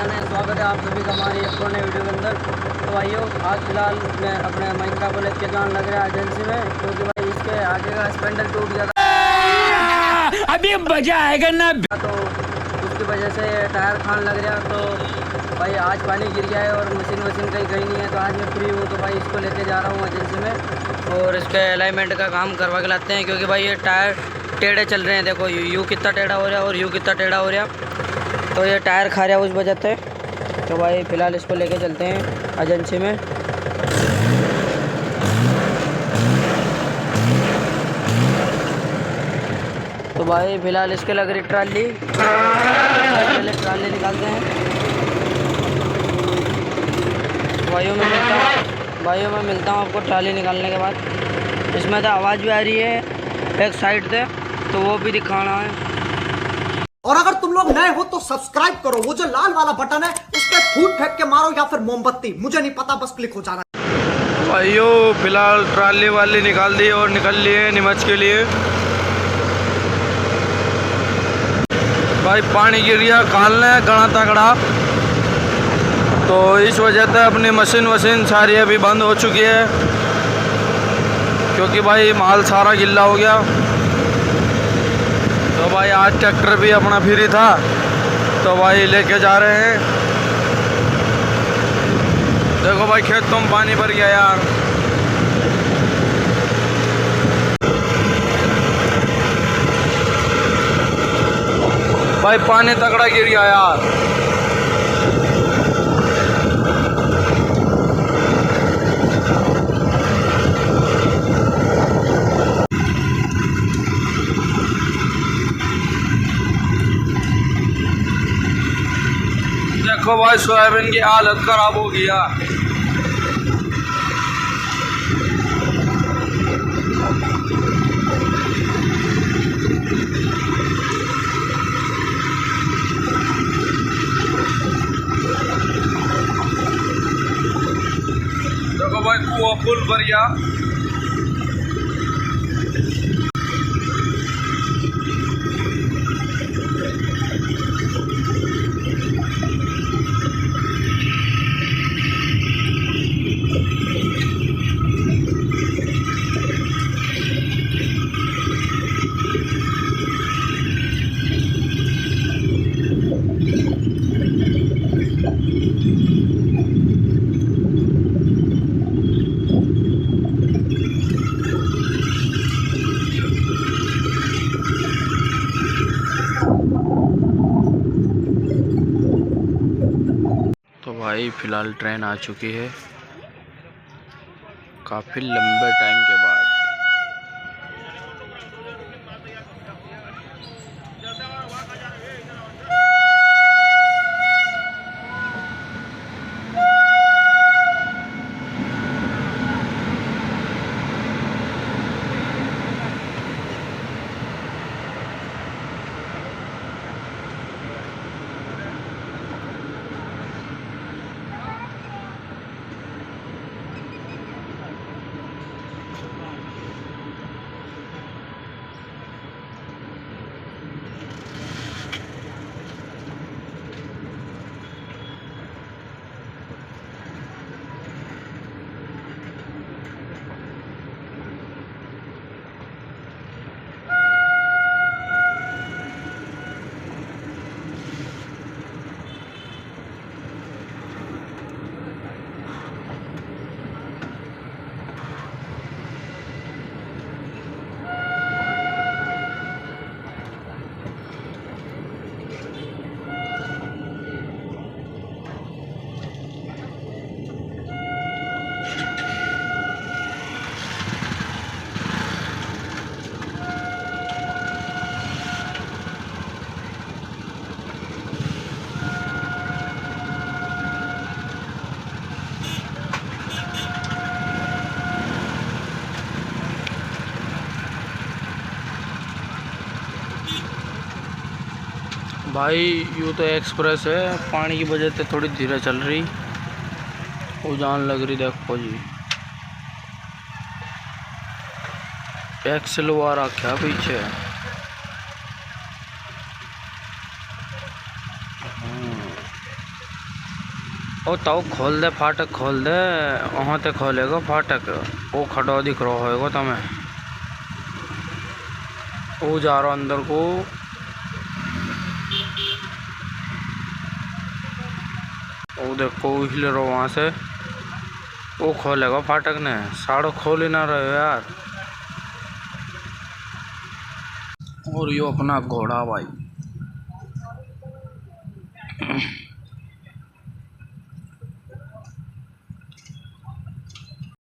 स्वागत है आप सभी का हमारी एक और नए वीडियो के अंदर। तो भाइयों, आज फिलहाल मैं अपने महिंद्रा को लेके जाने लग रहा है एजेंसी में, क्योंकि भाई इसके आगे का स्पेंडल टूट गया था। अभी मजा आएगा ना। तो उसकी वजह से टायर खान लग रहा। तो भाई आज पानी गिर गया है और मशीन कहीं गई नहीं है। तो आज मैं फ्री हूँ, तो भाई इसको लेके जा रहा हूँ एजेंसी में और इसके अलाइनमेंट का काम करवा के लाते हैं, क्योंकि भाई ये टायर टेढ़े चल रहे हैं। देखो यू कितना टेढ़ा हो रहा है और यू कितना टेढ़ा हो रहा है, तो ये टायर खा रहा है उस वजह से। तो भाई फ़िलहाल इसको लेके चलते हैं एजेंसी में। तो भाई फ़िलहाल इसके लग रही ट्राली, पहले ट्राली निकालते हैं। भाइयों में मिलता हूँ आपको ट्राली निकालने के बाद। इसमें तो आवाज़ भी आ रही है एक साइड से, तो वो भी दिखाना है। और अगर तुम लोग नए हो तो सब्सक्राइब करो, वो जो लाल वाला बटन है उस पर फूट फेंक के मारो या फिर मोमबत्ती, मुझे नहीं पता, बस क्लिक हो जाना। भाइयों फिलहाल ट्राली वाली निकाल दी और निकल लिए नीमच के लिए। भाई पानी गिर गया कालने गड़ा तगड़ा, तो इस वजह से अपनी मशीन सारी अभी बंद हो चुकी है, क्योंकि भाई माल सारा गिल्ला हो गया। तो भाई आज ट्रैक्टर भी अपना फ्री था, तो भाई लेके जा रहे हैं। देखो भाई खेतों में पानी भर गया यार। भाई पानी तगड़ा गिर गया यार। देखो भाई सोयाबीन की हालत खराब हो गया। देखो भाई कुआं फुल भर गया। तो भाई फ़िलहाल ट्रेन आ चुकी है काफ़ी लंबे टाइम के बाद। भाई यूँ तो एक्सप्रेस है, पानी की वजह से थोड़ी धीरे चल रही, उजान लग रही। देखो जी एक्सेल वाला क्या पीछे। ओ ताऊ खोल दे फाटक खोल दे वहाँ ते खोलेगा फाटक वो खड़ो दिख रहा होगा तुम्हें वो जा रहा अंदर को वो देखो हिल रहा वहाँ से वो खोलेगा फाटक ने साड़ो खोल ही ना रहे यार। और यो अपना घोड़ा भाई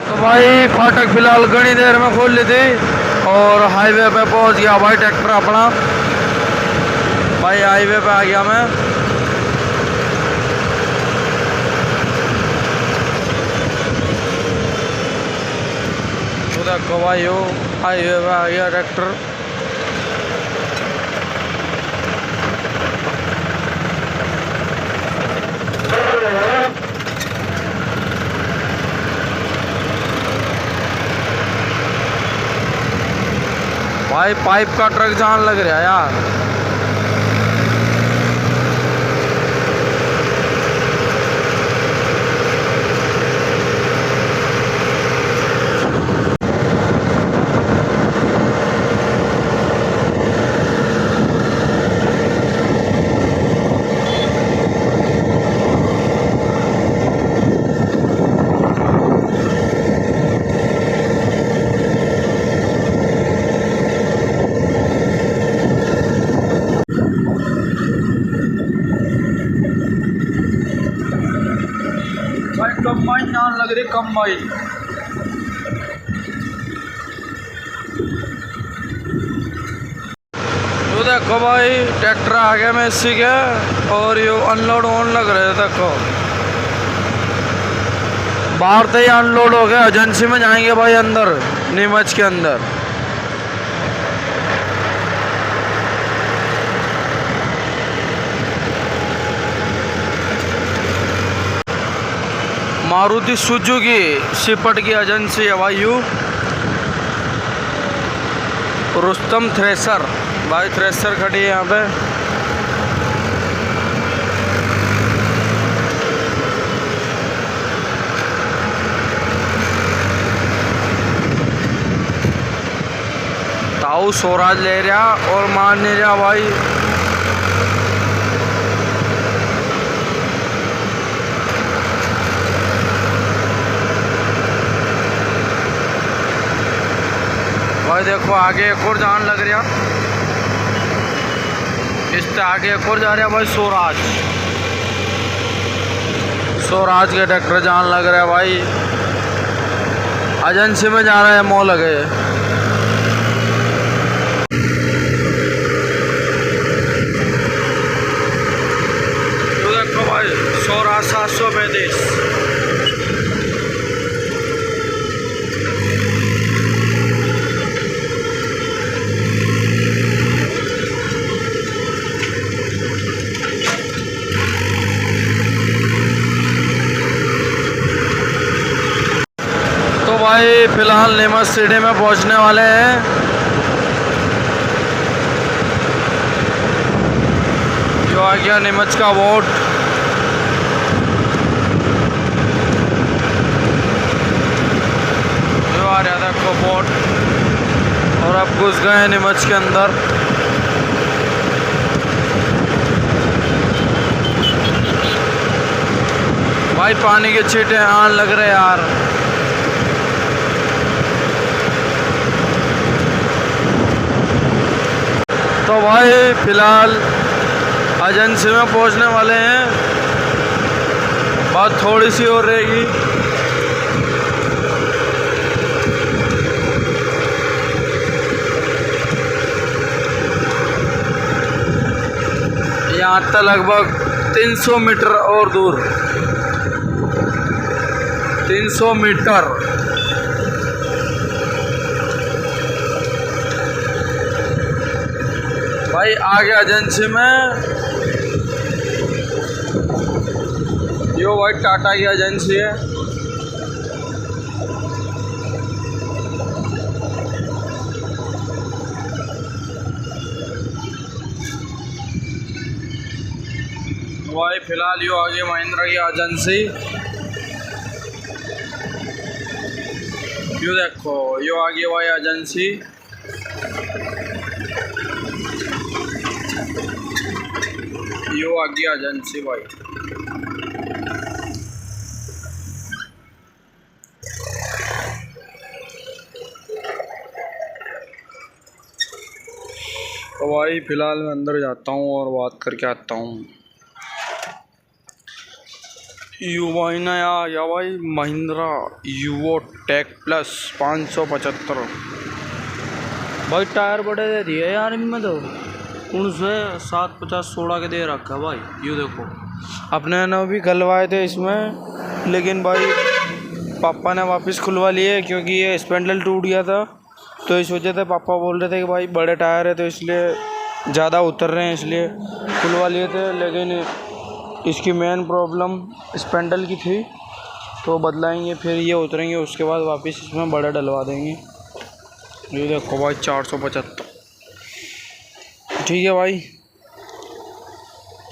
तो भाई फाटक फिलहाल घनी देर में खोल ली थी और हाईवे पे पहुंच गया भाई ट्रैक्टर अपना। भाई हाईवे पे आ गया मैं। तो देखो भाई वो हाईवे पे आ गया ट्रैक्टर। भाई पाइप का ट्रक जान लग रहा है यार। कंबाइन जान लग रही कंबाइन। तो देखो भाई ट्रैक्टर आ गया मैं इसी के और ये अनलोड ऑन लग रहे थे। देखो बाहर से ही अनलोड हो गया एजेंसी में जाएंगे भाई अंदर नीमच के अंदर। मारुति सुजुकी शिपट की एजेंसी है भाई यू। रुस्तम थ्रेसर भाई थ्रेसर खड़ी है यहाँ पे। ताऊ स्वराज ले रहा और मान नहीं रहा भाई। भाई देखो आगे एक और जान लग रहा। इससे आगे एक और जा रहा भाई स्वराज। स्वराज के ट्रैक्टर जान लग रहा है भाई। एजेंसी में जा रहा है मॉल लगे। तो देखो भाई स्वराज 735। भाई फिलहाल नीमच सिटी में पहुंचने वाले हैं। जो आ गया नीमच का वोट। जो आ रहा था को वोट और अब घुस गए नीमच के अंदर। भाई पानी के छींटे आन लग रहे यार। तो भाई फिलहाल एजेंसी में पहुंचने वाले हैं। बात थोड़ी सी और रहेगी। यहाँ तक लगभग 300 मीटर और दूर। 300 मीटर। भाई आगे एजेंसी में यो भाई टाटा की एजेंसी है। भाई फिलहाल यो आ गई महिंद्रा की एजेंसी। यो देखो यो आ गई भाई एजेंसी। यो आ गई एजेंसी भाई। तो भाई फ़िलहाल मैं अंदर जाता हूँ और बात करके आता हूँ। यू भाई नया या भाई महिंद्रा यूवो टेक प्लस 575 भाई। टायर बड़े दे दिए यार इनमें तो, उनसे 750-16 के दे रखा है भाई। यू देखो अपने ने भी गलवाए थे इसमें, लेकिन भाई पापा ने वापस खुलवा लिए क्योंकि ये स्पेंडल टूट गया था। तो इस वजह से पापा बोल रहे थे कि भाई बड़े टायर है तो इसलिए ज़्यादा उतर रहे हैं, इसलिए खुलवा लिए थे। लेकिन इसकी मेन प्रॉब्लम स्पेंडल की थी, तो बदलाएंगे फिर ये उतरेंगे, उसके बाद वापस इसमें बड़े डलवा देंगे। ये देखो भाई 475। ठीक है भाई,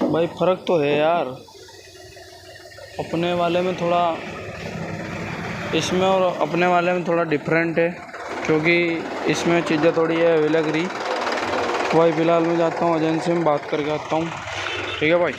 भाई फ़र्क तो है यार अपने वाले में थोड़ा, इसमें और अपने वाले में थोड़ा डिफरेंट है, क्योंकि इसमें चीज़ें थोड़ी है लग रही। भाई फ़िलहाल मैं जाता हूँ एजेंसी में बात करके आता हूँ। ठीक है भाई।